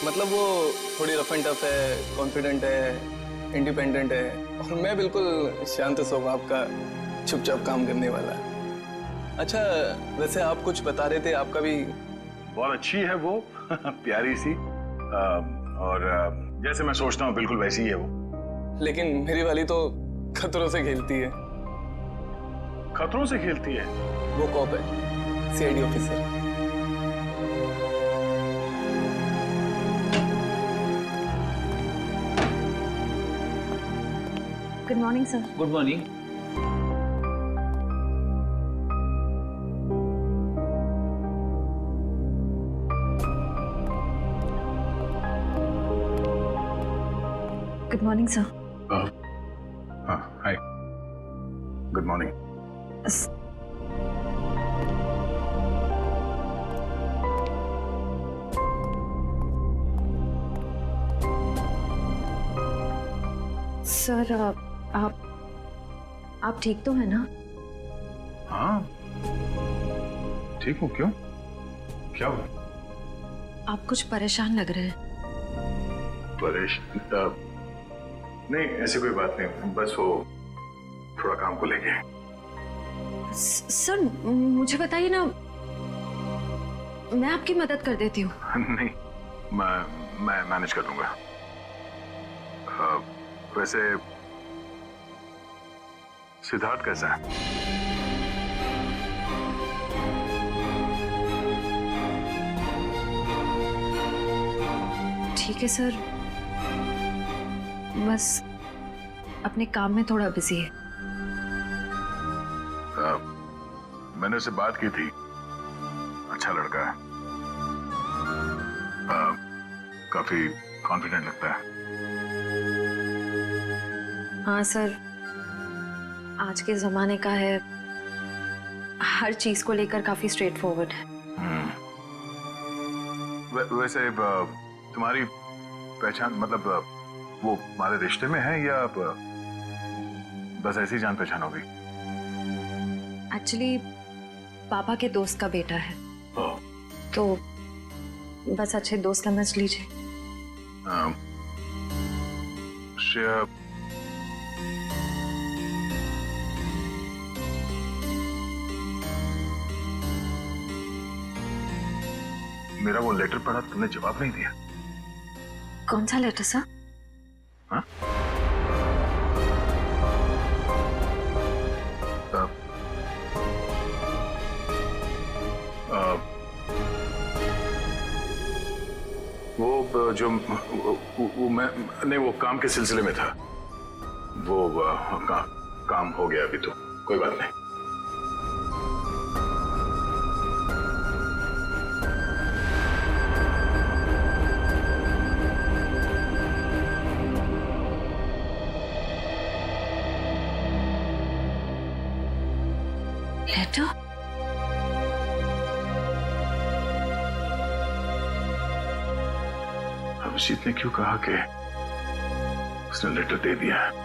मतलब वो थोड़ी रफ एंड टफ है, कॉन्फिडेंट है, इंडिपेंडेंट है, और मैं बिल्कुल शांत स्वभाव का, चुपचाप काम करने वाला। अच्छा, वैसे आप कुछ बता रहे थे, आपका भी बहुत अच्छी है वो प्यारी सी, और जैसे मैं सोचता हूँ बिल्कुल वैसी ही है वो। लेकिन मेरी वाली तो खतरों से खेलती है। खतरों से खेलती है? वो कॉप है, CID officer. Good morning sir. Good morning. Good morning sir. हाँ, हाय, गुड मॉर्निंग। सर आप ठीक तो है ना? हाँ ठीक हूँ। क्यों, क्या हुआ? आप कुछ परेशान लग रहे हैं। परेशान? नहीं, ऐसी कोई बात नहीं, बस वो थोड़ा काम को लेके। सर मुझे बताइए ना, मैं आपकी मदद कर देती हूँ। नहीं, मैं मैनेज कर लूंगा। वैसे सिद्धार्थ कैसा है? ठीक है सर, बस अपने काम में थोड़ा बिजी है। मैंने उससे बात की थी, अच्छा लड़का है, काफी कॉन्फिडेंट लगता है। हाँ सर, आज के जमाने का है, हर चीज को लेकर काफी स्ट्रेट फॉरवर्ड है। वैसे तुम्हारी पहचान, मतलब वो हमारे रिश्ते में है या बस ऐसी जान पहचान हो गई? एक्चुअली पापा के दोस्त का बेटा है, तो बस अच्छे दोस्त समझ लीजिए। श्रेया, मेरा वो लेटर पढ़ा, तुमने जवाब नहीं दिया। कौन सा लेटर सर? हाँ? वो जो वो मैं नहीं, वो काम के सिलसिले में था। वो काम हो गया अभी, तो कोई बात नहीं। लेटर? अभिजीत ने क्यों कहा कि उसने लेटर दे दिया है?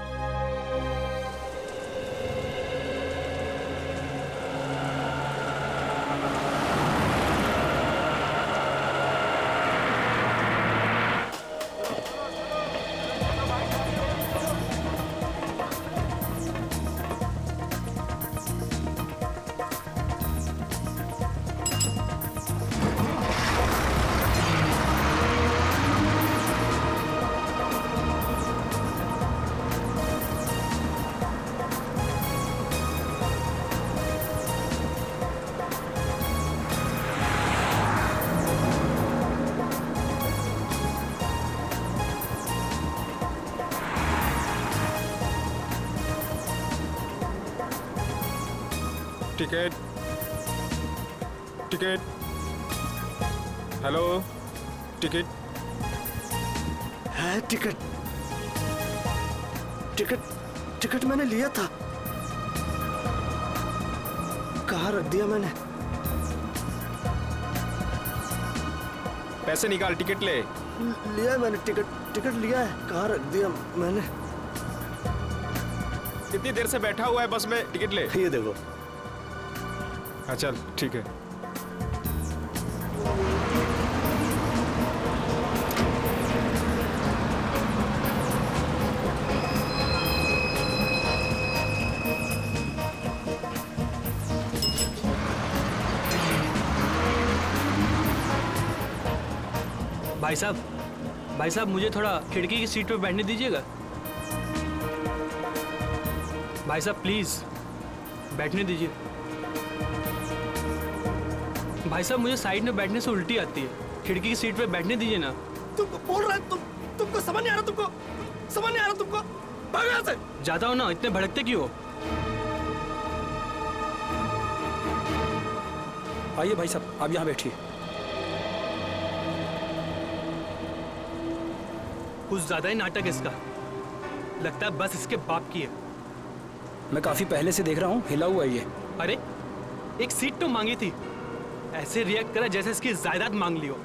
टिकट, टिकट, हेलो, टिकट है? टिकट, टिकट, टिकट मैंने लिया था। कहाँ रख दिया मैंने? पैसे निकाल, टिकट ले। लिया है मैंने, टिकट लिया है। कहाँ रख दिया मैंने? कितनी देर से बैठा हुआ है बस में, टिकट ले। ये देखो। हाँ चल ठीक है। भाई साहब मुझे थोड़ा खिड़की की सीट पे बैठने दीजिएगा। भाई साहब प्लीज बैठने दीजिए। भाई साहब मुझे साइड में बैठने से उल्टी आती है, खिड़की की सीट पे बैठने दीजिए ना। तुमको बोल रहा है, तुमको समझ नहीं आ रहा, तुमको समझ नहीं आ रहा, तुमको भागो यहाँ से। जाता हो ना, इतने भड़कते क्यों हो? आइए भाई साहब, आप यहाँ बैठिए। कुछ ज्यादा ही नाटक इसका, लगता है बस इसके बाप की है। मैं काफी पहले से देख रहा हूँ, हिला हुआ ये। अरे एक सीट तो मांगी थी, ऐसे रिएक्ट करा जैसे इसकी जायदाद मांग ली हो।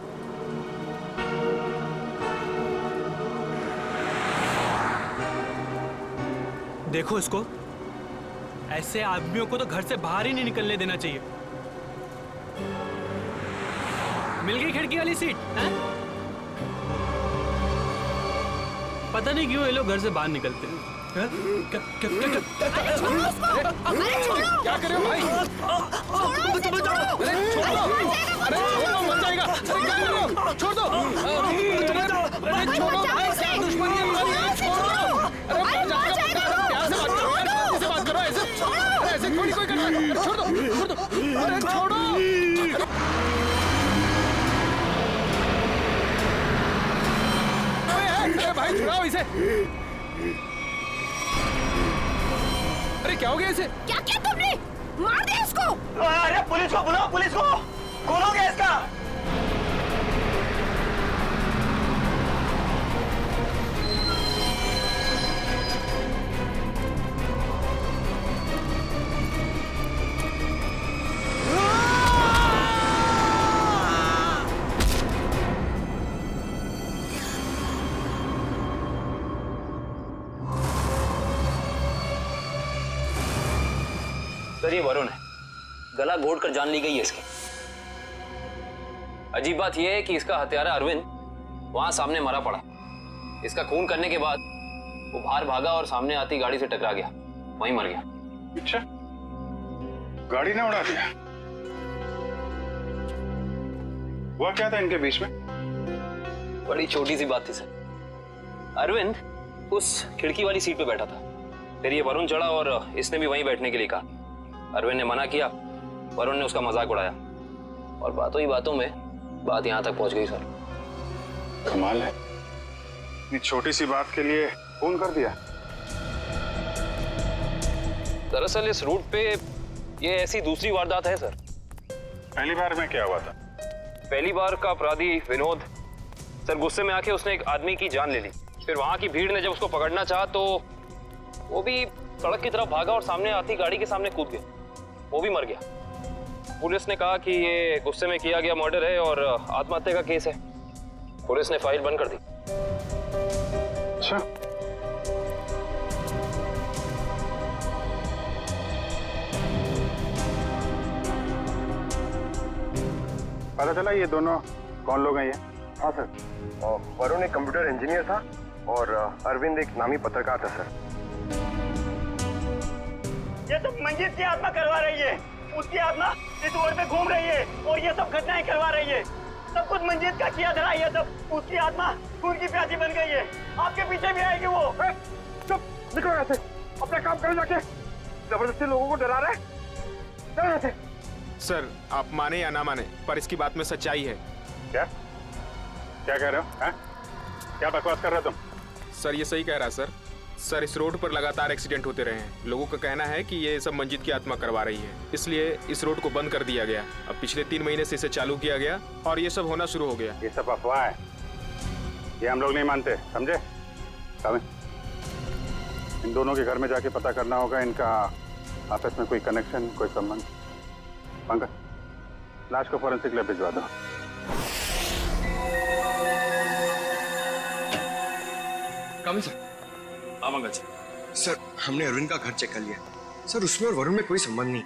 देखो इसको, ऐसे आदमियों को तो घर से बाहर ही नहीं निकलने देना चाहिए। मिल गई खिड़की वाली सीट है? पता नहीं क्यों ये लोग घर से बाहर निकलते हैं। क्या कर रहे हो भाई? तुम तो बचाओ। अरे छोड़ो, मर जाएगा। अरे क्या कर रहे हो? छोड़ दो। अरे छोड़ो भाई, क्या दुश्मनी है तुम्हारी? छोड़ो। अरे मर जाएगा। प्यार से बात करो यार, शांति से बात करो। ऐसे थोड़ी कोई करता है। छोड़ दो। अरे छोड़ो। अरे भाई छुड़ाओ इसे। अरे क्या हो गया इसे? क्या किया तुमने? मार दिया इसको। अरे पुलिस को बुलाओ, पुलिस को। कौन हो गया इसका? सर ये वरुण है, गला घोट कर जान ली गई है इसकी। अजीब बात यह है कि इसका हत्यारा अरविंद वहां सामने मरा पड़ा। इसका खून करने के बाद वो बाहर भागा और सामने आती गाड़ी से टकरा गया, वहीं मर गया। अच्छा, गाड़ी ने उड़ा दिया। हुआ क्या था इनके बीच में? बड़ी छोटी सी बात थी सर। अरविंद उस खिड़की वाली सीट पे बैठा था, फिर ये वरुण चढ़ा और इसने भी वहीं बैठने के लिए कहा। अरविंद ने मना किया, वरुण ने उसका मजाक उड़ाया और बातों ही बातों में बात यहां तक पहुंच गई सर। कमाल है, इतनी छोटी सी बात के लिए फोन कर दिया। दरअसल इस रूट पे ये ऐसी दूसरी वारदात है सर। पहली बार में क्या हुआ था? पहली बार का अपराधी विनोद सर गुस्से में आके उसने एक आदमी की जान ले ली। फिर वहां की भीड़ ने जब उसको पकड़ना चाहा तो वो भी सड़क की तरफ भागा और सामने आती गाड़ी के सामने कूद गया, वो भी मर गया। पुलिस ने कहा कि ये गुस्से में किया गया मर्डर है और आत्महत्या का केस है। पुलिस ने फाइल बंद कर दी। अच्छा, पता चला ये दोनों कौन लोग हैं? ये हाँ सर, वरुण एक कंप्यूटर इंजीनियर था और अरविंद एक नामी पत्रकार था सर। ये सब मंजीत की आत्मा करवा रही है, उसकी आत्मा इस रोड पे घूम रही है और ये सब घटनाएं करवा रही है। सब कुछ मंजीत का किया धरा, ये सब उसकी आत्मा खून की प्यासी बन गई है। आपके पीछे भी आएगी वो। चुप, निकलो यहाँ से, अपना काम करो जाके। जबरदस्ती लोगों को डरा रहे, चलो यहाँ से। सर आप माने या ना माने, पर इसकी बात में सच्चाई है। क्या क्या कह रहे हो? है? क्या बकवास कर रहे हो तुम? सर ये सही कह रहा है सर इस रोड पर लगातार एक्सीडेंट होते रहे हैं। लोगों का कहना है कि ये सब मंजीत की आत्मा करवा रही है, इसलिए इस रोड को बंद कर दिया गया। अब पिछले 3 महीने से इसे चालू किया गया और ये सब होना शुरू हो गया। ये सब अफवाह है, ये हम लोग नहीं मानते, समझे? इन दोनों के घर में जाके पता करना होगा इनका आपस में कोई कनेक्शन, कोई संबंध। पंकज, लाश को फॉरेंसिक लैब भिजवा दो। कम सर। हाँ पंकज सर, हमने अरविंद का घर चेक कर लिया सर, उसमें और वरुण में कोई संबंध नहीं।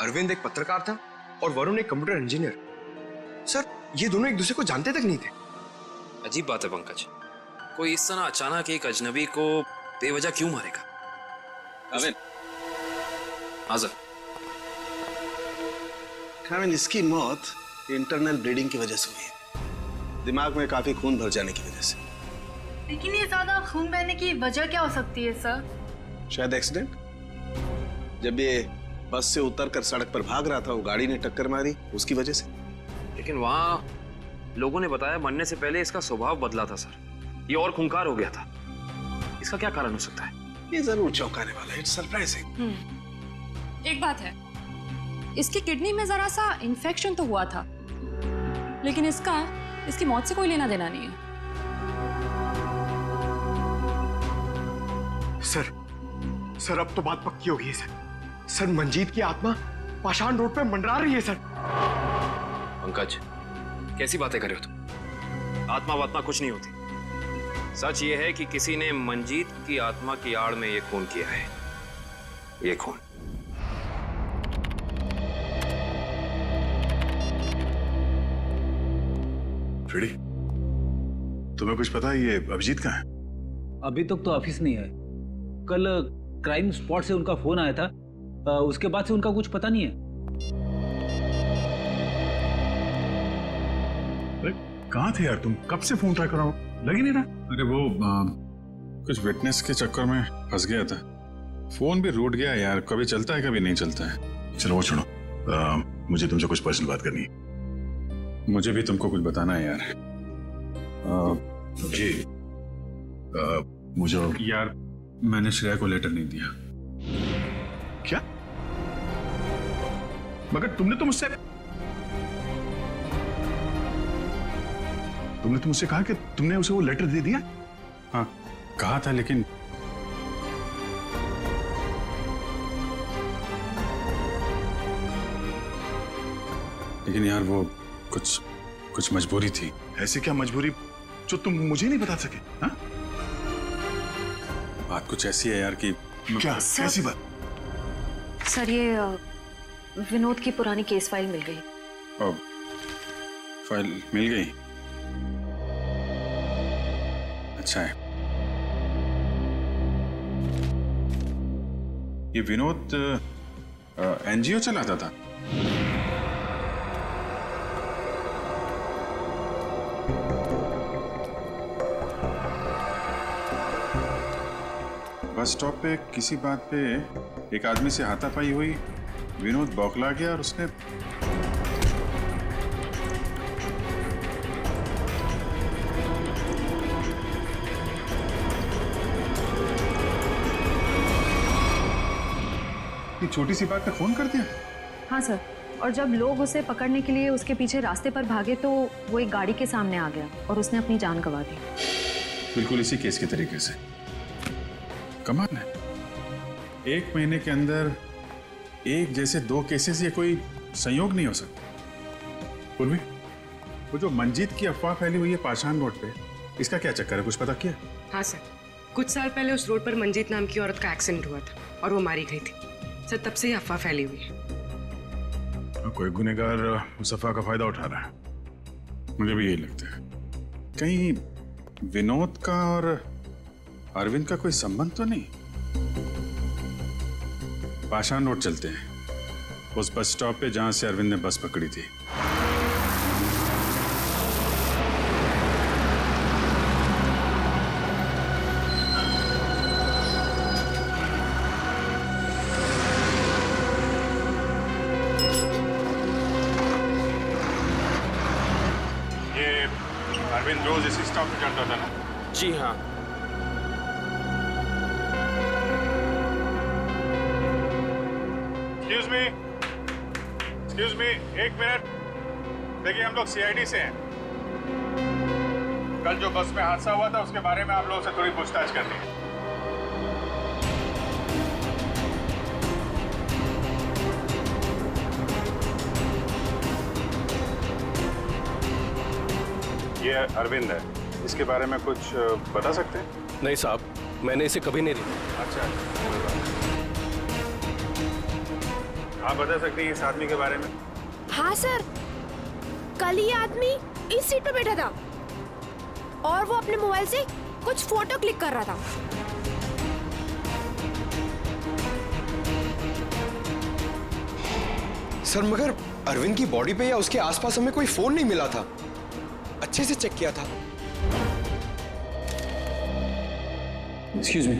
अरविंद एक पत्रकार था और वरुण एक कंप्यूटर इंजीनियर। सर ये दोनों एक दूसरे को जानते तक नहीं थे। अजीब बात है पंकज, कोई इस तरह अचानक एक अजनबी को बेवजह क्यों मारेगा? अरविंद। हाँ सर। इसकी मौत इंटरनल ब्लीडिंग की वजह से हुई है। दिमाग में काफी खून भर जाने की वजह से। लेकिन ये ज्यादा खून बहने की वजह क्या हो सकती है सर? शायद एक्सीडेंट। जब ये बस से उतरकर सड़क पर भाग रहा था, वो गाड़ी ने टक्कर मारी, उसकी वजह से। लेकिन वहां लोगों ने बताया मरने से पहले इसका स्वभाव बदला था सर, ये और खूंखार हो गया था। इसका क्या कारण हो सकता है? ये जरूर चौंकाने वाला है। It's surprising. एक बात है, इसकी किडनी में जरा सा इन्फेक्शन तो हुआ था, लेकिन इसकी मौत से कोई लेना देना नहीं है। सर अब तो बात पक्की हो गई है सर। सर मंजीत की आत्मा पाषाण रोड पे मंडरा रही है सर। पंकज, कैसी बातें कर रहे हो तुम? आत्मा वात्मा कुछ नहीं होती। सच ये है कि किसी ने मंजीत की आत्मा की आड़ में ये खून किया है। ये खून फ्रेडी, तुम्हें कुछ पता है ये अभिजीत कहाँ है? अभी तक तो ऑफिस नहीं है। कल क्राइम स्पॉट से उनका फोन आया था, उसके बाद से उनका कुछ पता नहीं है। अरे कहाँ थे यार तुम? कब से फोन ट्राई कर रहा हूँ, लग ही नहीं रहा। अरे वो कुछ विटनेस के चक्कर में फंस गया था। फोन भी रूट गया यार, कभी चलता है कभी नहीं चलता है। चलो वो छोड़ो, मुझे तुमसे कुछ पर्सनल बात करनी है। मुझे भी तुमको कुछ बताना है यार। जी मुझे यार, मैंने श्रेया को लेटर नहीं दिया। क्या? मगर तुमने तो मुझसे कहा कि तुमने उसे वो लेटर दे दिया। हाँ कहा था, लेकिन यार वो कुछ मजबूरी थी। ऐसी क्या मजबूरी जो तुम मुझे नहीं बता सके? हाँ? बात कुछ ऐसी है यार कि क्या? कैसी बात? सर ये विनोद की पुरानी केस फाइल मिल गई। फाइल मिल गई? अच्छा है। ये विनोद एनजीओ चलाता था। बस स्टॉप पे किसी बात पे एक आदमी से हाथापाई हुई, विनोद बौखला गया और उसने छोटी सी बात पे फोन कर दिया। हाँ सर, और जब लोग उसे पकड़ने के लिए उसके पीछे रास्ते पर भागे तो वो एक गाड़ी के सामने आ गया और उसने अपनी जान गंवा दी। बिल्कुल इसी केस के तरीके से। कमाल है, 1 महीने के अंदर एक जैसे 2 केसेस, ये कोई संयोग नहीं हो सकता। पूर्वी, वो जो मंजीत की अफवाह फैली हुई है पाषाण रोड पे, इसका क्या चक्कर है? कुछ पता किया? हाँ सर, कुछ साल पहले उस रोड पर मंजीत नाम की औरत का एक्सीडेंट हुआ था और वो मारी गई थी सर। तब से ही अफवाह फैली हुई है। कोई गुनहगार उस अफवाह का फायदा उठा रहा है। मुझे भी यही लगता है। कहीं विनोद का और अरविंद का कोई संबंध तो नहीं? पाषाण रोड चलते हैं, उस बस स्टॉप पे जहां से अरविंद ने बस पकड़ी थी। ये अरविंद रोज इसी स्टॉप पे चलता था ना? जी हाँ। Excuse me, 1 minute. देखिए हम लोग सीआईडी से हैं। कल जो बस में हादसा हुआ था उसके बारे में आप लोगों से थोड़ी पूछताछ करनी है। ये अरविंद है, इसके बारे में कुछ बता सकते हैं? नहीं साहब, मैंने इसे कभी नहीं देखा। अच्छा, आप बता सकते हैं इस आदमी के बारे में? हाँ सर, कल ये आदमी इस सीट पे बैठा था और वो अपने मोबाइल से कुछ फोटो क्लिक कर रहा था। सर मगर अरविंद की बॉडी पे या उसके आसपास हमें कोई फोन नहीं मिला था। अच्छे से चेक किया था। Excuse me.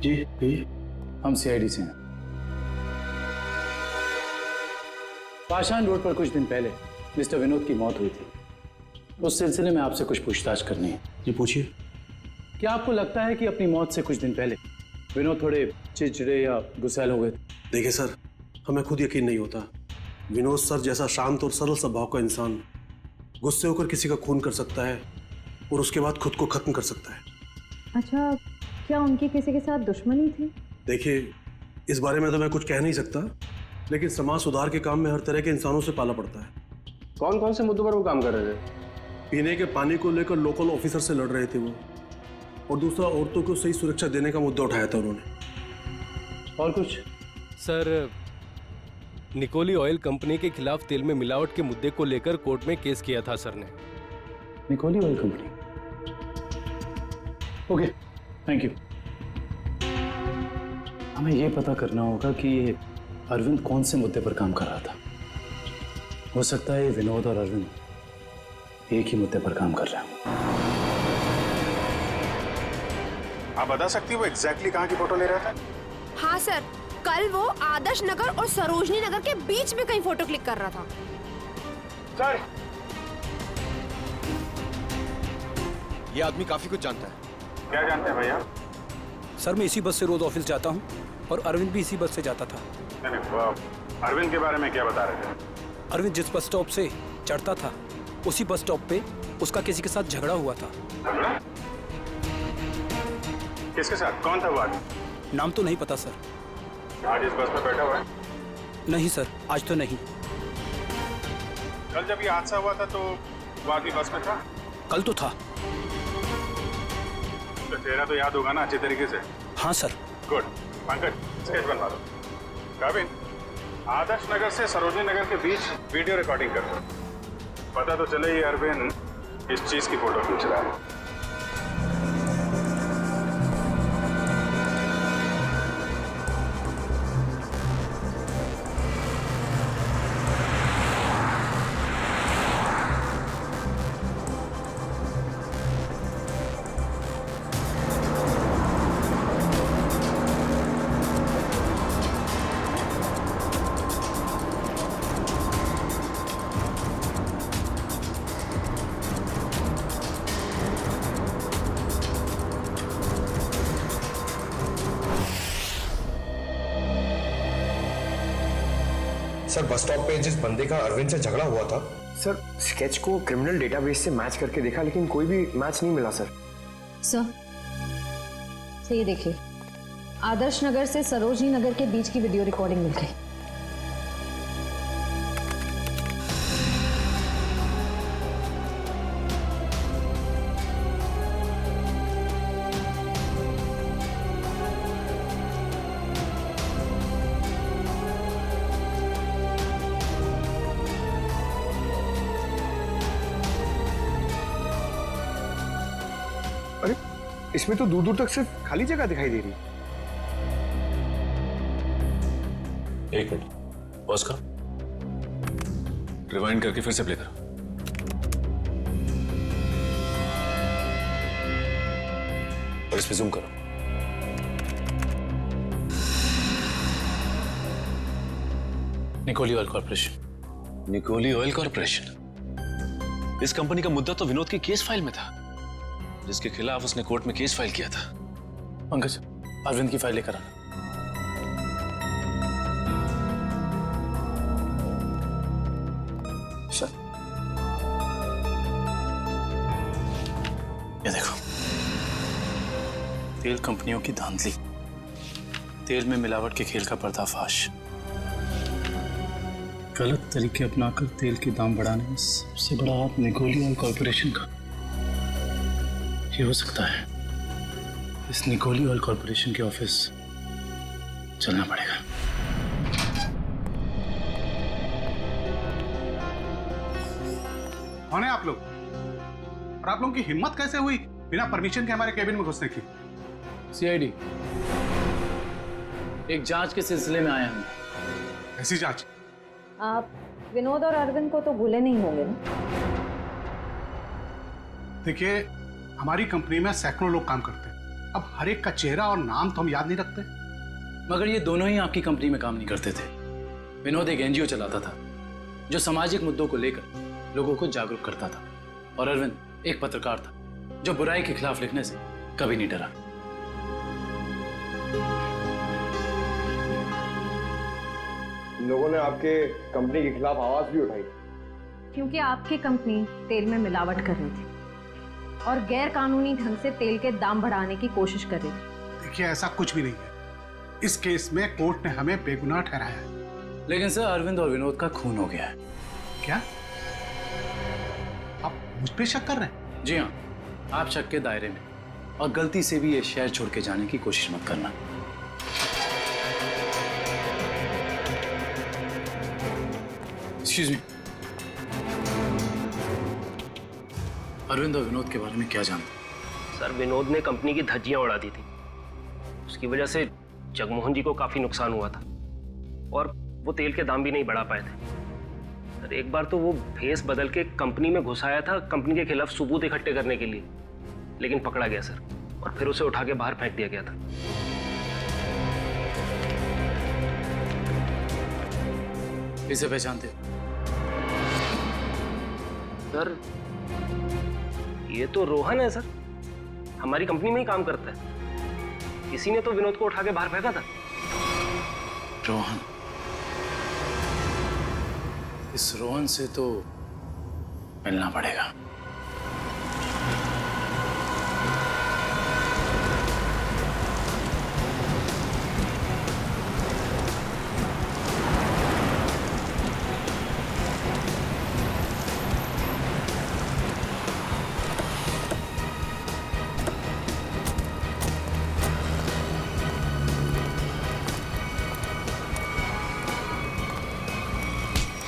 जी हम सीआईडी से हैं। पाषाण रोड पर कुछ दिन पहले मिस्टर विनोद की मौत हुई थी। उस सिलसिले में आपसे कुछ पूछताछ करनी है। जी पूछिए। क्या आपको लगता है कि अपनी मौत से कुछ दिन पहले विनोद थोड़े चिड़चिड़े या गुस्सैल हो गए थे? देखिए सर, हमें खुद यकीन नहीं होता। विनोद सर जैसा शांत और सरल स्वभाव का इंसान गुस्से होकर किसी का खून कर सकता है और उसके बाद खुद को खत्म कर सकता है। अच्छा, क्या उनकी किसी के साथ दुश्मनी थी? देखिए, इस बारे में तो मैं कुछ कह नहीं सकता, लेकिन समाज सुधार के काम में हर तरह के इंसानों से पाला पड़ता है। कौन कौन से मुद्दों पर वो काम कर रहे थे? पीने के पानी को लेकर लोकल ऑफिसर से लड़ रहे थे वो, और दूसरा औरतों को सही सुरक्षा देने का मुद्दा उठाया था उन्होंने। और कुछ? सर, निकोली ऑयल कंपनी के खिलाफ तेल में मिलावट के मुद्दे को लेकर कोर्ट में केस किया था सर ने। निकोली oil company? Okay, thank you. हमें यह पता करना होगा कि अरविंद कौन से मुद्दे पर काम कर रहा था। हो सकता है विनोद और अरविंद एक ही मुद्दे पर काम कर रहे हैं। आप बता सकती हो वो एग्जैक्टली कहाँ की फोटो ले रहा था? हाँ सर, कल वो आदर्श नगर और सरोजनी नगर के बीच में कहीं फोटो क्लिक कर रहा था। सर, ये आदमी काफी कुछ जानता है। क्या जानते हैं भैया? सर, मैं इसी बस से रोज ऑफिस जाता हूँ और अरविंद भी इसी बस से जाता था। नहीं, वो अरविंद के बारे में क्या बता रहे थे? अरविंद जिस बस स्टॉप से चढ़ता था उसी बस स्टॉप पे उसका किसी के साथ झगड़ा हुआ था। झगड़ा? किसके साथ? कौन था वो आदमी? नाम तो नहीं पता सर। आज इस बस में बैठा हुआ है? नहीं सर, आज तो नहीं। कल जब ये हादसा हुआ था तो वो आदमी बस में था? कल तो था। तो चेहरा तो याद होगा ना अच्छे तरीके से? हाँ सर। गुड। पंकज, स्केच बनवा दो। काबिन, आदर्श नगर से सरोजनी नगर के बीच वीडियो रिकॉर्डिंग कर दो। पता तो चले ये अरविंद इस चीज की फोटो खींच रहा है। सर, बस स्टॉप पे जिस बंदे का अरविंद से झगड़ा हुआ था, सर स्केच को क्रिमिनल डेटाबेस से मैच करके देखा लेकिन कोई भी मैच नहीं मिला सर। सर, ये देखिए, आदर्श नगर से सरोजनी नगर के बीच की वीडियो रिकॉर्डिंग मिल गई। अरे, इसमें तो दूर दूर तक सिर्फ खाली जगह दिखाई दे रही है। एक मिनट, पॉज करो, रिवाइंड करके फिर से प्ले करो। और इस पे जूम करो। निकोली ऑयल कॉर्पोरेशन। निकोली ऑयल कॉर्पोरेशन? इस कंपनी का मुद्दा तो विनोद की केस फाइल में था, जिसके खिलाफ उसने कोर्ट में केस फाइल किया था। पंकज, अरविंद की फाइल लेकर आना। सर, ये देखो, तेल कंपनियों की धांधली, तेल में मिलावट के खेल का पर्दाफाश, गलत तरीके अपनाकर तेल के दाम बढ़ाने में सबसे बड़ा हाथ निकोली ऑयल कॉर्पोरेशन का। ये हो सकता है इस निकोली ऑयल कॉर्पोरेशन के ऑफिस चलना पड़ेगा। कौन है आप लोग? और आप लोगों की हिम्मत कैसे हुई बिना परमिशन के हमारे केबिन में घुसने की? सीआईडी, एक जांच के सिलसिले में आए हम। ऐसी जांच? आप विनोद और अरविंद को तो भूले नहीं होंगे ना? देखिए, हमारी कंपनी में सैकड़ों लोग काम करते हैं। अब हर एक का चेहरा और नाम तो हम याद नहीं रखते। मगर ये दोनों ही आपकी कंपनी में काम नहीं करते थे। विनोद एक एनजीओ चलाता था जो सामाजिक मुद्दों को लेकर लोगों को जागरूक करता था, और अरविंद एक पत्रकार था जो बुराई के खिलाफ लिखने से कभी नहीं डरा। लोगों ने आपके कंपनी के खिलाफ आवाज भी उठाई क्योंकि आपकी कंपनी तेल में मिलावट कर रही थी और गैर कानूनी ढंग से तेल के दाम बढ़ाने की कोशिश कर रही थी। देखिए, ऐसा कुछ भी नहीं है। इस केस में कोर्ट ने हमें बेगुनाह ठहराया है। लेकिन सर, अरविंद और विनोद का खून हो गया है। क्या आप मुझ पे शक कर रहे हैं? जी हाँ, आप शक के दायरे में, और गलती से भी ये शहर छोड़ के जाने की कोशिश मत करना। एक्सक्यूज मी, अरविंद और विनोद के बारे में क्या जानते? सर, विनोद ने कंपनी की धज्जियां उड़ा दी थी। उसकी वजह से जगमोहन जी को काफी नुकसान हुआ था और वो तेल के दाम भी नहीं बढ़ा पाए थे। सर, एक बार तो वो भेस बदल के कंपनी में घुस आया था कंपनी के खिलाफ सबूत इकट्ठे करने के लिए, लेकिन पकड़ा गया सर, और फिर उसे उठा के बाहर फेंक दिया गया था। इसे पहचानते? सर, ये तो रोहन है सर, हमारी कंपनी में ही काम करता है। किसी ने तो विनोद को उठा के बाहर फेंका था। रोहन? इस रोहन से तो मिलना पड़ेगा।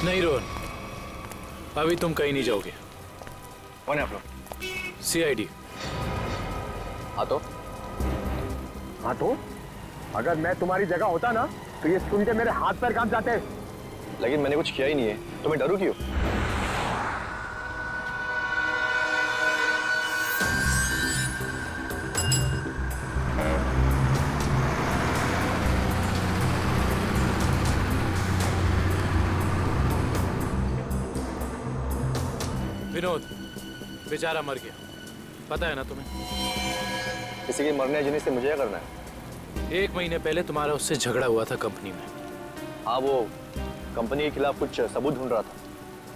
नहीं रोहन, अभी तुम कहीं नहीं जाओगे। कौन है आप लोग? सीआईडी। हाँ तो अगर मैं तुम्हारी जगह होता ना तो ये सुन के मेरे हाथ पैर कांप जाते। लेकिन मैंने कुछ किया ही नहीं है, तो मैं डरूं क्यों? विनोद बेचारा मर गया, पता है ना तुम्हें? किसी के मरने जीने से मुझे क्या करना है? 1 महीने पहले तुम्हारा उससे झगड़ा हुआ था कंपनी में। हाँ, वो कंपनी के खिलाफ कुछ सबूत ढूंढ रहा था।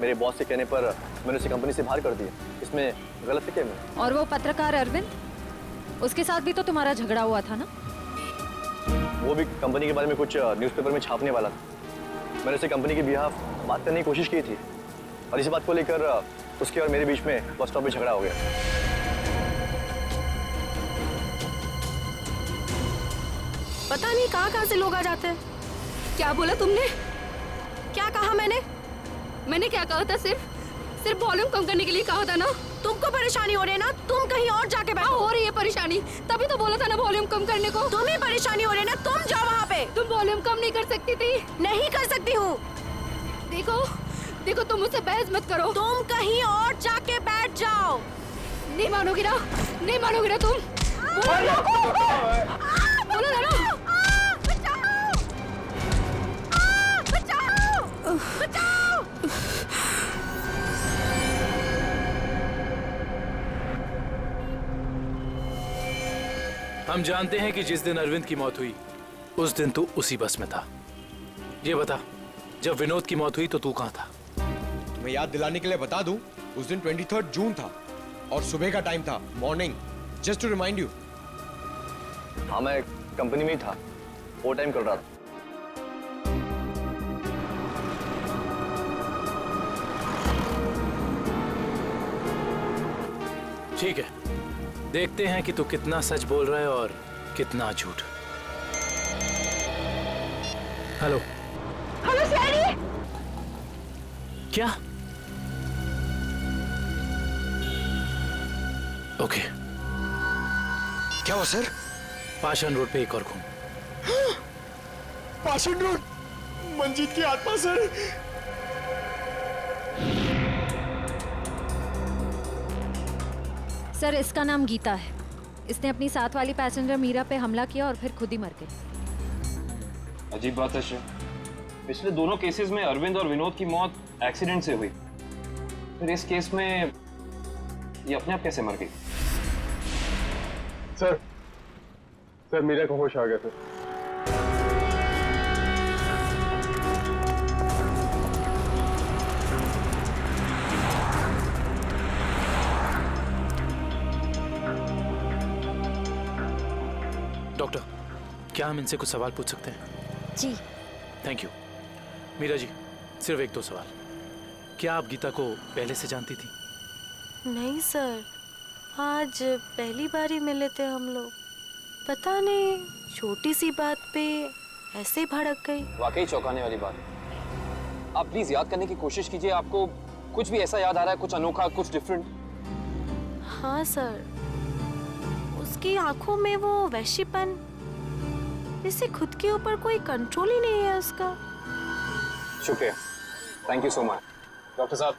मेरे बॉस के कहने पर मैंने उसे कंपनी से बाहर कर दिया। इसमें गलत क्या है? और वो पत्रकार अरविंद, उसके साथ भी तो तुम्हारा झगड़ा हुआ था ना? वो भी कंपनी के बारे में कुछ न्यूज़पेपर में छापने वाला था। मैंने उसे कंपनी के बिहाफ बात करने की कोशिश की थी, और इसी बात को लेकर उसके और मेरे बीच में बस स्टॉप पे झगड़ा हो गया। पता नहीं कहाँ से लोग आ जाते हैं। क्या बोला तुमने? क्या कहा मैंने क्या कहा था? सिर्फ वॉल्यूम कम करने के लिए कहा था ना। तुमको परेशानी हो रही है ना, तुम कहीं और जाके बैठो। हो रही है परेशानी, तभी तो बोला था ना वॉल्यूम कम करने को। तुम्हें परेशानी हो रही है ना, तुम जाओ वहाँ पे। तुम वॉल्यूम कम नहीं कर सकती थी? नहीं कर सकती हूँ। देखो तुम मुझसे बहस मत करो। तुम कहीं और जाके बैठ जाओ। नहीं मानोगी ना तुम? बोलो ना। बचाओ! हम जानते हैं कि जिस दिन अरविंद की मौत हुई उस दिन तू उसी बस में था। ये बता, जब विनोद की मौत हुई तो तू कहाँ था? मैं याद दिलाने के लिए बता दूं, उस दिन 23 जून था और सुबह का टाइम था, morning, just to remind you. हाँ, मैं कंपनी में ही था, वो टाइम कर रहा था। ठीक है, देखते हैं कि तू कितना सच बोल रहा है और कितना झूठ। Hello CID. क्या? ओके। क्या हुआ सर? पाषाण रोड पे एक और खून। पाषाण रोड, मंजीत की आत्मा सर। सर इसका नाम गीता है। इसने अपनी साथ वाली पैसेंजर मीरा पे हमला किया और फिर खुद ही मर गई। अजीब बात है श्रेया, पिछले दोनों केसेस में अरविंद और विनोद की मौत एक्सीडेंट से हुई, फिर इस केस में ये अपने आप कैसे मर गई? सर मीरा को होश आ गया सर। डॉक्टर, क्या हम इनसे कुछ सवाल पूछ सकते हैं? जी। Thank you. मीरा जी, सिर्फ एक दो सवाल। क्या आप गीता को पहले से जानती थी? नहीं सर, आज पहली बार ही मिले थे हम लोग। पता नहीं छोटी सी बात पे ऐसे भड़क गई। वाकई चौंकाने वाली बात है। आप प्लीज याद करने की कोशिश कीजिए, आपको कुछ भी ऐसा याद आ रहा है, कुछ अनोखा, कुछ डिफरेंट? हाँ सर, उसकी आंखों में वो वैश्यपन, जैसे खुद के ऊपर कोई कंट्रोल ही नहीं है उसका। शुक्रिया, thank you so much. Doctor साहब,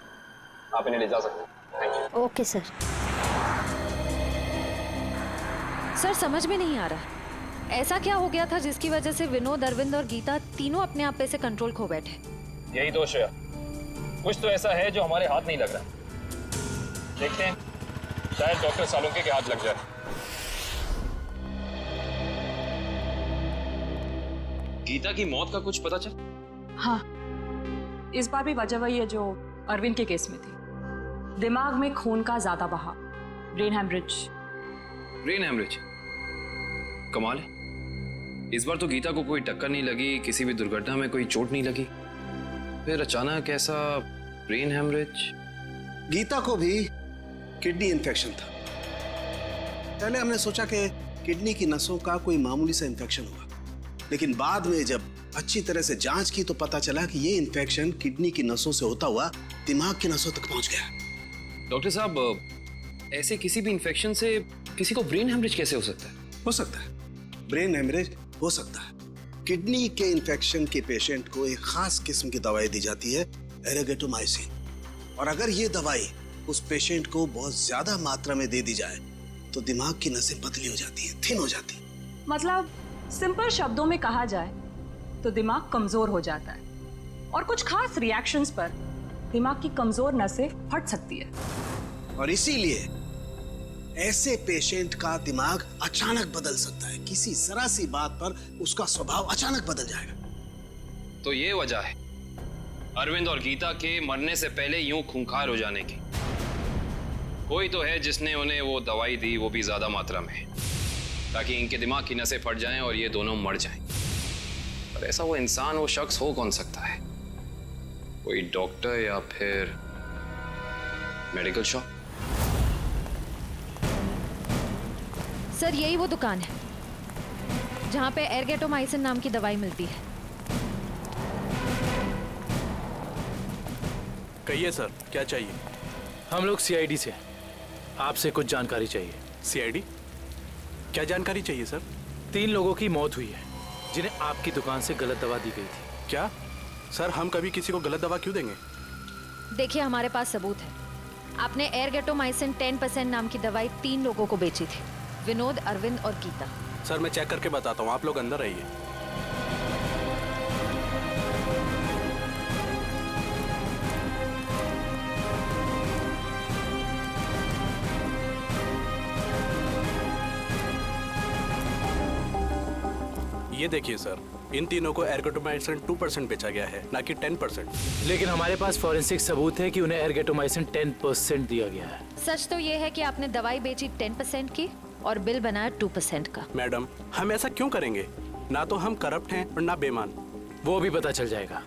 आप इन्हें ले जा सकते हैं। Thank you. Okay sir. Sir समझ में नहीं आ रहा ऐसा क्या हो गया था जिसकी वजह से विनोद, अरविंद और गीता तीनों अपने आप पे से कंट्रोल खो बैठे। यही दोष है, कुछ तो ऐसा है जो हमारे हाथ नहीं लग रहा। देखते हैं, शायद डॉक्टर सालुंके के हाथ लग जाए। गीता की मौत का कुछ पता चल? हाँ, इस बार भी वजह वही है जो अरविंद के केस में थी। दिमाग में खून का ज्यादा बहाव, ब्रेन हैमरेज। Brain haemorrhage? कमाल है, इस बार तो गीता को कोई टक्कर नहीं लगी, किसी भी दुर्घटना में कोई चोट नहीं लगी, फिर अचानक ऐसा ब्रेन हैमरेज। गीता को भी किडनी इन्फेक्शन था। पहले हमने सोचा कि किडनी की नसों का कोई मामूली सा इन्फेक्शन हुआ, लेकिन बाद में जब अच्छी तरह से जांच की तो पता चला कि ये इन्फेक्शन किडनी की नसों से होता हुआ दिमाग की नसों तक पहुंच गया। डॉक्टर साहब, ऐसे किसी भी इन्फेक्शन से किसी को ब्रेन हैमरेज कैसे हो सकता है? हो सकता है, ब्रेन हैमरेज हो सकता है। किडनी के इन्फेक्शन के पेशेंट को एक खास किस्म की दवाई दी जाती है, एरेगेटोमाइसिन, और अगर ये दवाई उस पेशेंट को बहुत ज्यादा मात्रा में दे दी जाए तो दिमाग की नसें पतली हो जाती है, थिन हो जाती है। मतलब सिंपल शब्दों में कहा जाए तो दिमाग कमजोर हो जाता है और कुछ खास रिएक्शंस पर दिमाग की कमजोर नसें फट सकती है। और इसीलिए ऐसे पेशेंट का दिमाग अचानक बदल सकता है, किसी जरा सी बात पर उसका स्वभाव अचानक बदल जाएगा। तो ये वजह है अरविंद और गीता के मरने से पहले यूं खूंखार हो जाने की। कोई तो है जिसने उन्हें वो दवाई दी, वो भी ज्यादा मात्रा में, ताकि इनके दिमाग की नसें फट जाएं और ये दोनों मर जाएं। पर ऐसा वो इंसान, वो शख्स हो कौन सकता है? कोई डॉक्टर या फिर मेडिकल शॉप? सर यही वो दुकान है जहाँ पे एरगेटोमाइसिन नाम की दवाई मिलती है। कहिए सर, क्या चाहिए? हम लोग सीआईडी से हैं, आपसे कुछ जानकारी चाहिए। सीआईडी? क्या जानकारी चाहिए सर? 3 लोगों की मौत हुई है जिन्हें आपकी दुकान से गलत दवा दी गई थी। क्या सर, हम कभी किसी को गलत दवा क्यों देंगे? देखिए हमारे पास सबूत है, आपने एरगेटोमाइसिन 10% नाम की दवाई 3 लोगों को बेची थी, विनोद, अरविंद और गीता। सर मैं चेक करके बताता हूँ, आप लोग अंदर आइए। ये देखिए सर, इन तीनों को एरगेटोमाइसिन 2% बेचा गया है, ना कि 10%। लेकिन हमारे पास फॉरेंसिक सबूत है कि उन्हें एरगेटोमाइसिन 10% दिया गया है। सच तो ये है कि आपने दवाई बेची 10% की और बिल बनाया 2% का। मैडम, हम ऐसा क्यों करेंगे? ना तो हम करप्ट हैं और ना बेईमान। वो भी पता चल जाएगा।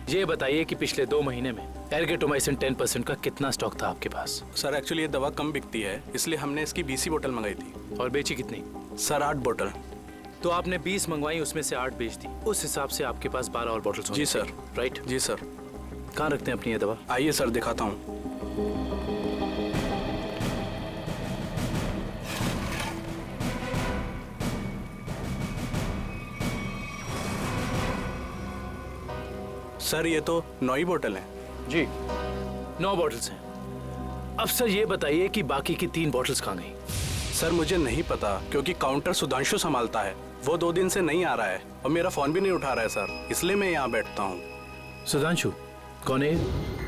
ये बताइए कि पिछले 2 महीने में एरगेटोमाइसिन 10% का कितना स्टॉक था आपके पास? सर एक्चुअली ये दवा कम बिकती है, इसलिए हमने इसकी 20 बोतल मंगाई थी। और बेची कितनी? सर 8 बोतल। तो आपने 20 मंगवाई, उसमें से 8 बेच दी, उस हिसाब से आपके पास 12 और बोतल। जी सर। राइट? जी सर। कहाँ रखते हैं अपनी ये दवा? आइए सर दिखाता हूँ। सर ये तो 9 ही बोतल हैं। जी 9 बॉटल्स हैं। अब सर ये बताइए कि बाकी की 3 बॉटल्स कहाँ गई? सर मुझे नहीं पता, क्योंकि काउंटर सुधांशु संभालता है। वो 2 दिन से नहीं आ रहा है और मेरा फोन भी नहीं उठा रहा है सर, इसलिए मैं यहाँ बैठता हूँ। सुधांशु कौन है?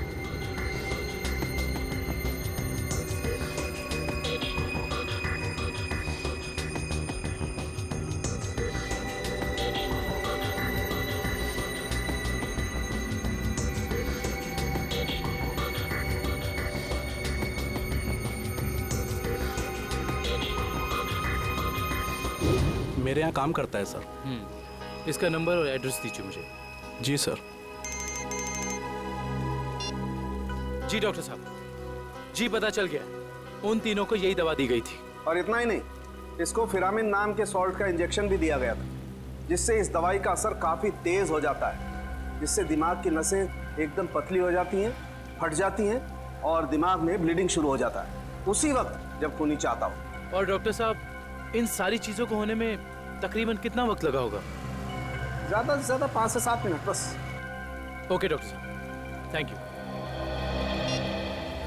मेरे यहाँ काम करता है सर। इसका नंबर और एड्रेस दीजिए मुझे। जी सर। जी डॉक्टर साहब, जी पता चल गया, उन तीनों को यही दवा दी गई थी। और इतना ही नहीं, इसको फिरामिन नाम के सॉल्ट का इंजेक्शन भी दिया गया था, जिससे इस दवाई का असर काफी तेज हो जाता है, जिससे दिमाग की नसें एकदम पतली हो जाती हैं, फट जाती हैं और दिमाग में ब्लीडिंग शुरू हो जाता है उसी वक्त जब खूनी चाहता हो। और डॉक्टर साहब, इन सारी चीजों को होने में तकरीबन कितना वक्त लगा होगा? ज्यादा से ज्यादा 5 से 7 मिनट बस। ओके डॉक्टर साहब, थैंक यू।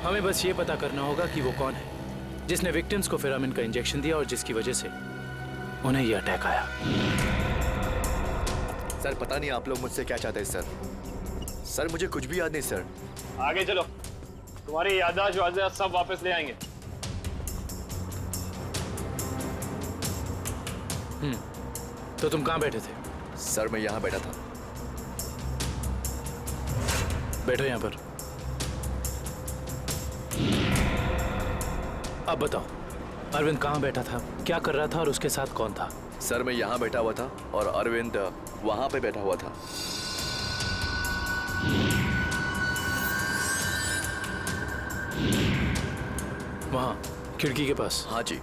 हमें बस ये पता करना होगा कि वो कौन है जिसने विक्टिम्स को फिरामिन का इंजेक्शन दिया और जिसकी वजह से उन्हें ये अटैक आया। सर पता नहीं आप लोग मुझसे क्या चाहते हैं सर। सर मुझे कुछ भी याद नहीं सर। आगे चलो, तुम्हारी याददाश्त वाददाश्त सब वापस ले आएंगे। तो तुम कहाँ बैठे थे? सर मैं यहाँ बैठा था। बैठो यहाँ पर। अब बताओ, अरविंद कहाँ बैठा था, क्या कर रहा था और उसके साथ कौन था? सर मैं यहाँ बैठा हुआ था और अरविंद वहाँ पे बैठा हुआ था। वहाँ खिड़की के पास? हाँ जी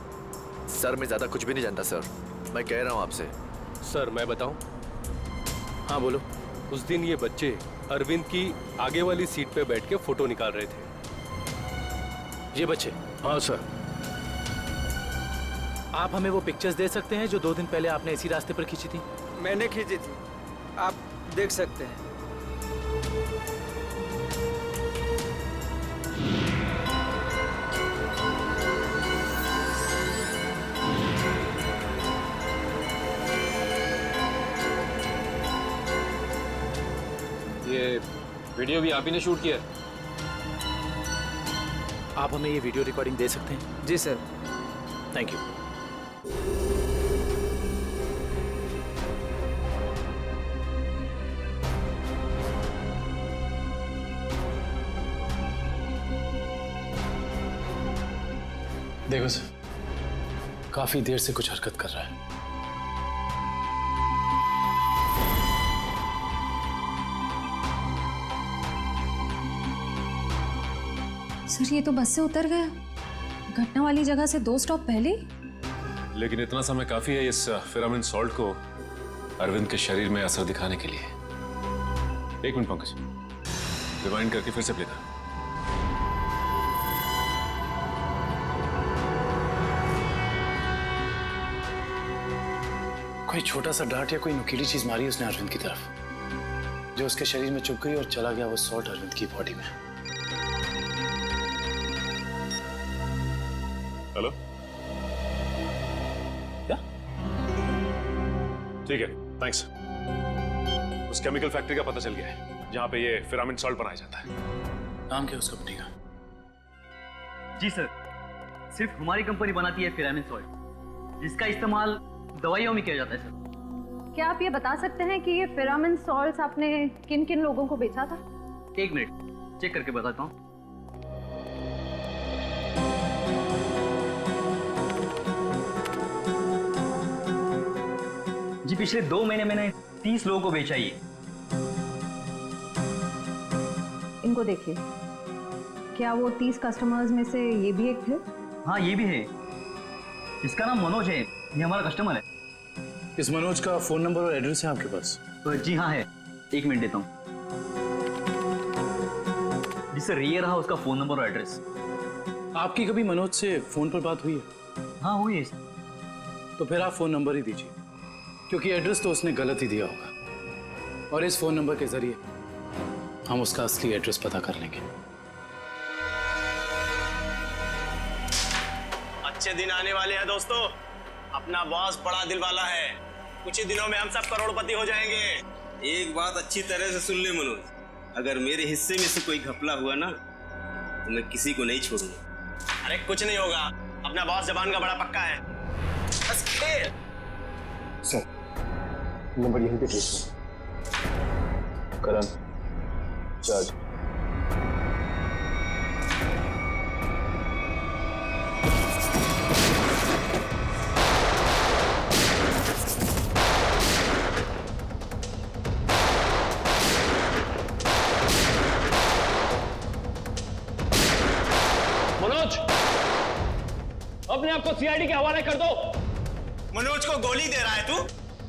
सर, मैं ज्यादा कुछ भी नहीं जानता सर, मैं कह रहा हूँ आपसे। सर मैं बताऊं? हाँ बोलो। उस दिन ये बच्चे अरविंद की आगे वाली सीट पे बैठ के फोटो निकाल रहे थे। ये बच्चे? हाँ सर। आप हमें वो पिक्चर्स दे सकते हैं जो 2 दिन पहले आपने इसी रास्ते पर खींची थी? मैंने खींची थी, आप देख सकते हैं। ये वीडियो भी आप ही ने शूट किया? आप हमें ये वीडियो रिकॉर्डिंग दे सकते हैं? जी सर। Thank you. देखो सर, काफी देर से कुछ हरकत कर रहा है। सर ये तो बस से उतर गया, घटना वाली जगह से 2 स्टॉप पहले। लेकिन इतना समय काफी है इस फिरामिन सॉल्ट को अरविंद के शरीर में असर दिखाने के लिए। 1 मिनट पंकज, रिवाइंड करके फिर से प्ले कर। कोई छोटा सा डांट या कोई नुकीली चीज मारी उसने अरविंद की तरफ, जो उसके शरीर में चुभ गई और चला गया वो सॉल्ट अरविंद की बॉडी में। हेलो, क्या? ठीक है, थैंक्स। उस केमिकल फैक्ट्री का पता चल गया है जहां पे ये फिरामिन सॉल्ट बनाया जाता है। नाम क्या उस कंपनी का? जी सर, सिर्फ हमारी कंपनी बनाती है फिरामिन सॉल्ट, जिसका इस्तेमाल दवाइयों में किया जाता है सर। क्या आप ये बता सकते हैं कि ये फिरामिन सॉल्ट्स आपने किन किन लोगों को बेचा था? 1 मिनट चेक करके बताता हूँ। जी पिछले 2 महीने मैंने 30 लोगों को बेचा ये। इनको देखिए, क्या वो 30 कस्टमर्स में से ये भी एक थे? हाँ ये भी है, इसका नाम मनोज है, ये हमारा कस्टमर है। इस मनोज का फोन नंबर और एड्रेस है आपके पास? जी हाँ है, 1 मिनट देता हूँ। जी सर, ये रहा उसका फोन नंबर और एड्रेस। आपकी कभी मनोज से फोन पर बात हुई है? हाँ हुई है। तो फिर आप फोन नंबर ही दीजिए, क्योंकि एड्रेस तो उसने गलत ही दिया होगा और इस फोन नंबर के जरिए हम उसका असली एड्रेस पता कर लेंगे। अच्छे दिन आने वाले हैं दोस्तों। अपना बॉस बड़ा दिल वाला है, कुछ ही दिनों में हम सब करोड़पति हो जाएंगे। एक बात अच्छी तरह से सुन ले मनोज, अगर मेरे हिस्से में से कोई घपला हुआ ना तो मैं किसी को नहीं छोड़ूंगा। अरे कुछ नहीं होगा, अपना बॉस जबान का बड़ा पक्का है। बस सर नंबर यहीं पे भेज दो। करण जज मनोज, अपने आप को सीआईडी के हवाले कर दो। मनोज को गोली दे रहा है तू?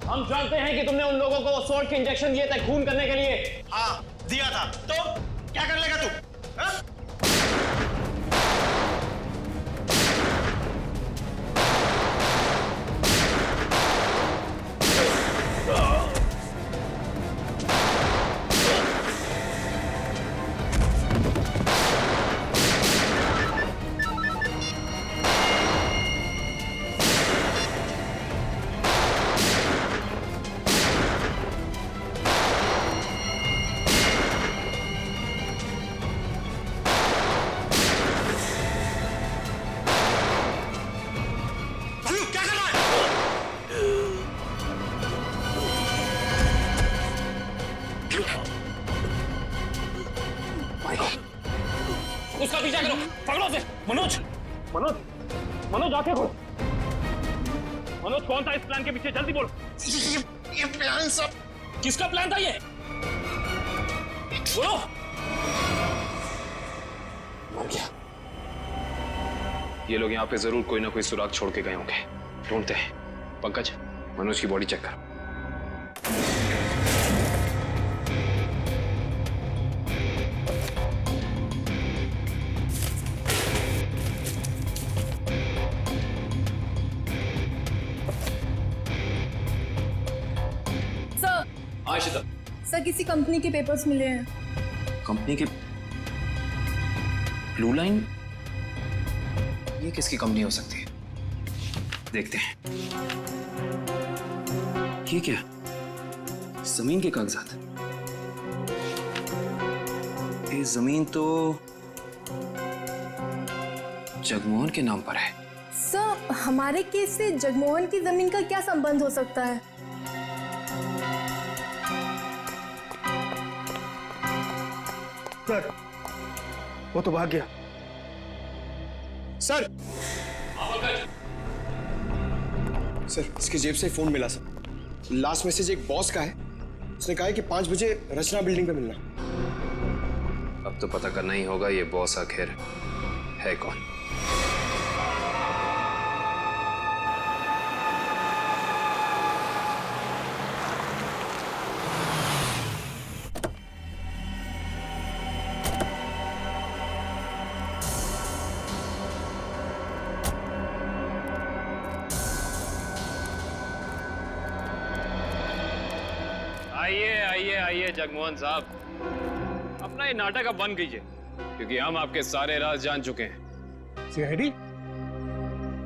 हम जानते हैं कि तुमने उन लोगों को सोल्ट के इंजेक्शन दिए थे खून करने के लिए। हाँ दिया था, तो क्या कर लेगा तू? हा? उसका पीछा करो, पकड़ो उसे। मनोज, मनोज, मनोज आंखें खोलो। मनोज कौन था इस प्लान के पीछे, जल्दी बोलो। ये प्लान सब किसका प्लान था ये? बोलो। मर गया। ये लोग यहाँ पे जरूर कोई ना कोई सुराग छोड़ के गए होंगे, ढूंढते हैं। पंकज, मनोज की बॉडी चेक कर। सर किसी कंपनी के पेपर्स मिले हैं। कंपनी के? Blue line? ये किसकी कंपनी हो सकती है? देखते हैं। ये क्या? जमीन के कागजात। ये जमीन तो जगमोहन के नाम पर है। सर हमारे केस से जगमोहन की जमीन का क्या संबंध हो सकता है? सर वो तो भाग गया। सर सर इसकी जेब से फोन मिला सर। लास्ट मैसेज एक बॉस का है, उसने कहा है कि 5 बजे रचना बिल्डिंग पे मिलना। अब तो पता करना ही होगा ये बॉस आखिर है कौन। आइए आइए आइए जगमोहन साहब, अपना ये नाटक अब बंद कीजिए, क्योंकि हम आपके सारे राज जान चुके हैं। सीआईडी,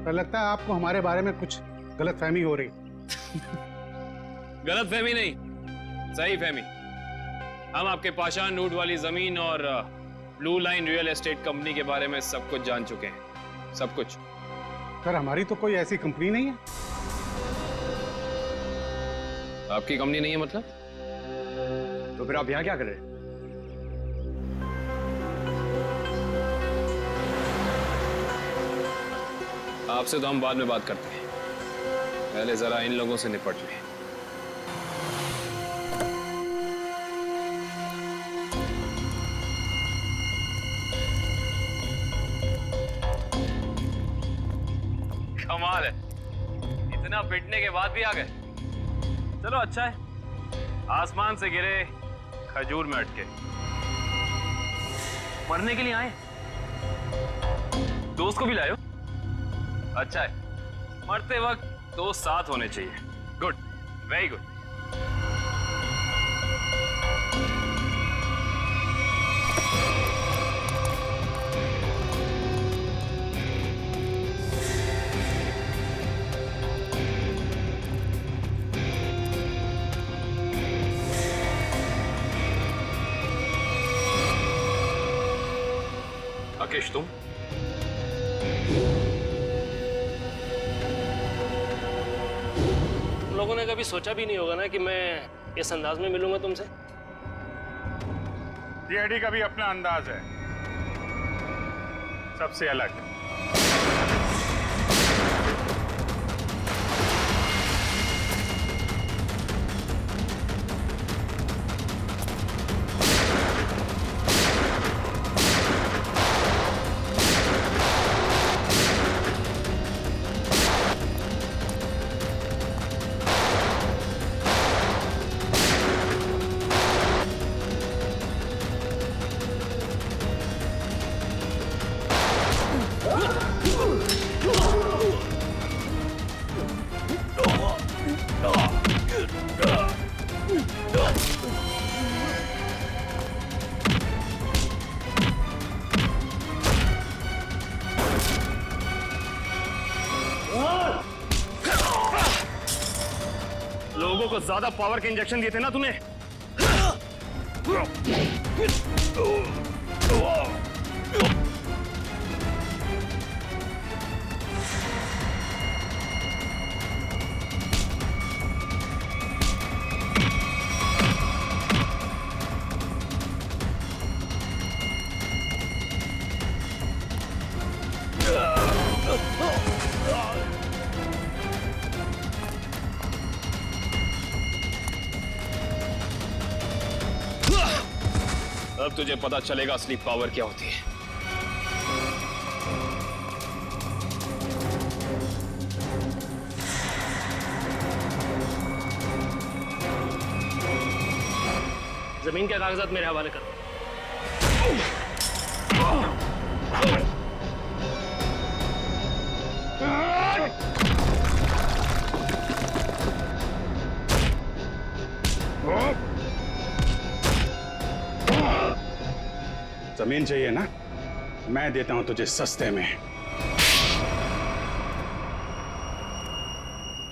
पर लगता है आपको हमारे बारे में कुछ गलतफहमी हो रही। गलतफहमी नहीं, सही फहमी। हम आपके पाषाण नूड वाली जमीन और blue line real estate company के बारे में सब कुछ जान चुके हैं, सब कुछ। सर हमारी तो कोई ऐसी कंपनी नहीं है। आपकी कंपनी नहीं है मतलब? तो फिर आप यहाँ क्या कर रहे हैं? आपसे तो हम बाद में बात करते हैं, पहले जरा इन लोगों से निपट लें। कमाल है, इतना पिटने के बाद भी आ गए। चलो अच्छा है, आसमान से गिरे खजूर में अटके। मरने के लिए आए, दोस्त को भी लाए हो? अच्छा है, मरते वक्त दोस्त साथ होने चाहिए। Good, very good. राकेश तुम? तुम लोगों ने कभी सोचा भी नहीं होगा ना कि मैं इस अंदाज में मिलूंगा तुमसे। सीआईडी का भी अपना अंदाज है, सबसे अलग। लोगों को ज्यादा पावर के इंजेक्शन दिए थे ना तुम्हें। अब तुझे पता चलेगा असली पावर क्या होती है। जमीन के कागजात मेरे हवाले करो। जमीन चाहिए ना, मैं देता हूं तुझे सस्ते में।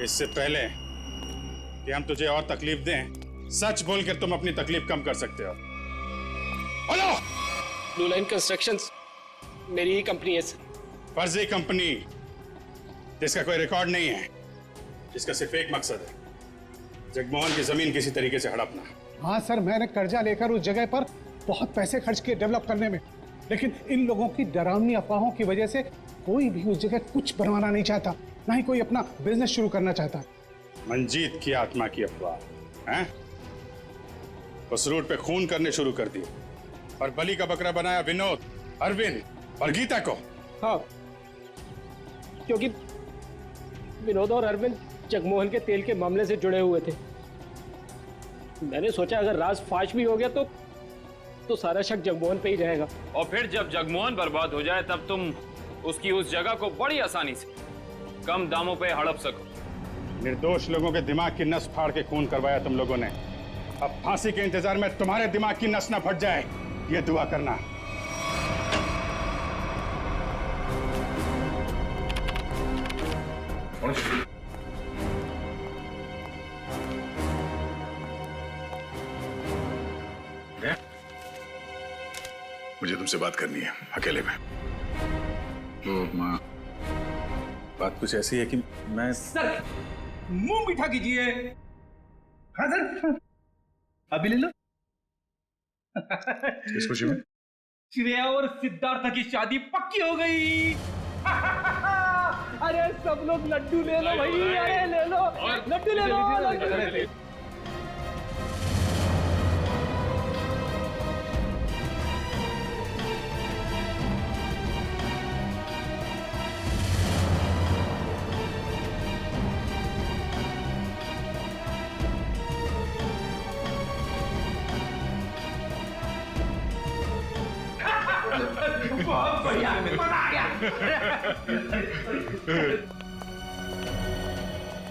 इससे पहले कि हम तुझे और तकलीफ दें, सच बोलकर तुम अपनी तकलीफ कम कर सकते हो। बोलो। ब्लू लाइन कंस्ट्रक्शंस मेरी ही कंपनी है सर। फर्जी कंपनी जिसका कोई रिकॉर्ड नहीं है, जिसका सिर्फ एक मकसद है, जगमोहन की जमीन किसी तरीके से हड़पना। हाँ सर, मैंने कर्जा लेकर उस जगह पर बहुत पैसे खर्च किए डेवलप करने में, लेकिन इन लोगों की डरावनी अफवाहों की वजह से कोई भी उस जगह कुछ बनवाना नहीं चाहता, ना ही कोई अपना बिजनेस शुरू करना चाहता। मंजीत की आत्मा की अफवाह हैं? उस रूट पे खून करने शुरू कर दिए और बलि का बकरा बनाया विनोद, अरविंद और गीता को। हाँ, क्योंकि विनोद और अरविंद जगमोहन के तेल के मामले से जुड़े हुए थे। मैंने सोचा अगर राज फाश भी हो गया तो सारा शक जगमोहन पे ही रहेगा। और फिर जब जगमोहन बर्बाद हो जाए तब तुम उसकी उस जगह को बड़ी आसानी से कम दामों पे हड़प सको। निर्दोष लोगों के दिमाग की नस फाड़ के खून करवाया तुम लोगों ने। अब फांसी के इंतजार में तुम्हारे दिमाग की नस ना फट जाए, ये दुआ करना। मुझे तुमसे बात करनी है अकेले में। तो माँ, बात कुछ ऐसी है कि मैं सर मुंह मीठा कीजिए। हाँ सर, अभी ले लो। किस खुशी में? श्रेया और सिद्धार्थ की शादी पक्की हो गई। अरे सब लोग लड्डू ले लो भाई, अरे ले लो लड्डू, ले लो लड्डू। बहुत बढ़िया, मजा आ गया।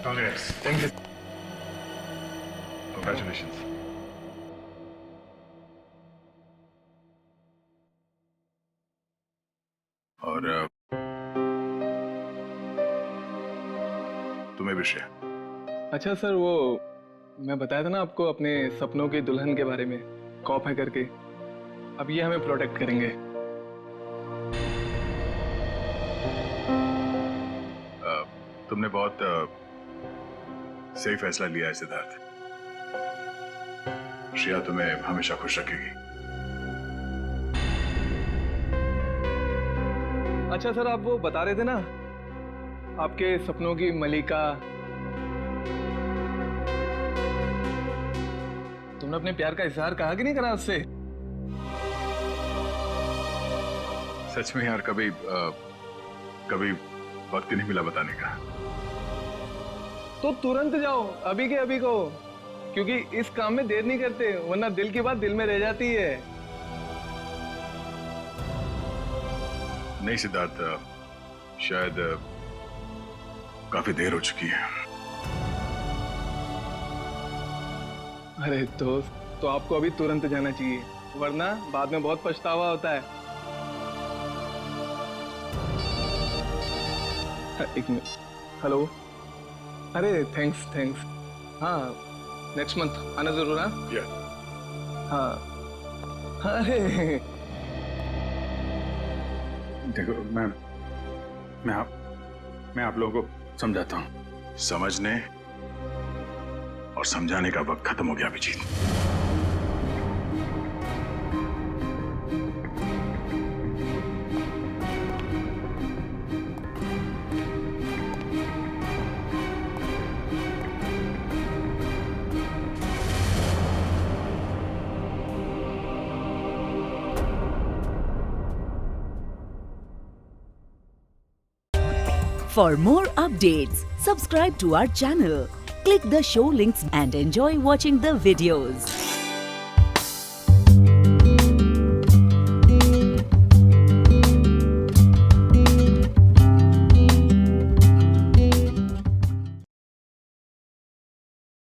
Congress, thank you, congratulation. और तुम्हें भी श्रेया। अच्छा सर, वो मैं बताया था ना आपको अपने सपनों की दुल्हन के बारे में, कॉप है करके। अब ये हमें प्रोटेक्ट करेंगे। तुमने बहुत सही फैसला लिया है सिद्धार्थ। श्रेया तुम्हें हमेशा खुश रखेगी। अच्छा सर, आप वो बता रहे थे ना आपके सपनों की मलिका, तुमने अपने प्यार का इजहार कहा कि नहीं करा उससे? सच में यार कभी वक्त ही नहीं मिला बताने का। तो तुरंत जाओ, अभी के अभी को, क्योंकि इस काम में देर नहीं करते, वरना दिल की बात दिल में रह जाती है। नहीं सिद्धार्थ, शायद काफी देर हो चुकी है। अरे दोस्त, तो आपको अभी तुरंत जाना चाहिए, वरना बाद में बहुत पछतावा होता है। एक मिनट, हेलो। अरे थैंक्स। हाँ, नेक्स्ट मंथ आना जरूर। हाँ। अरे देखो, मैं आप लोगों को समझाता हूँ। समझने और समझाने का वक्त खत्म हो गया Abhijit. For more updates, subscribe to our channel, click the show links and enjoy watching the videos.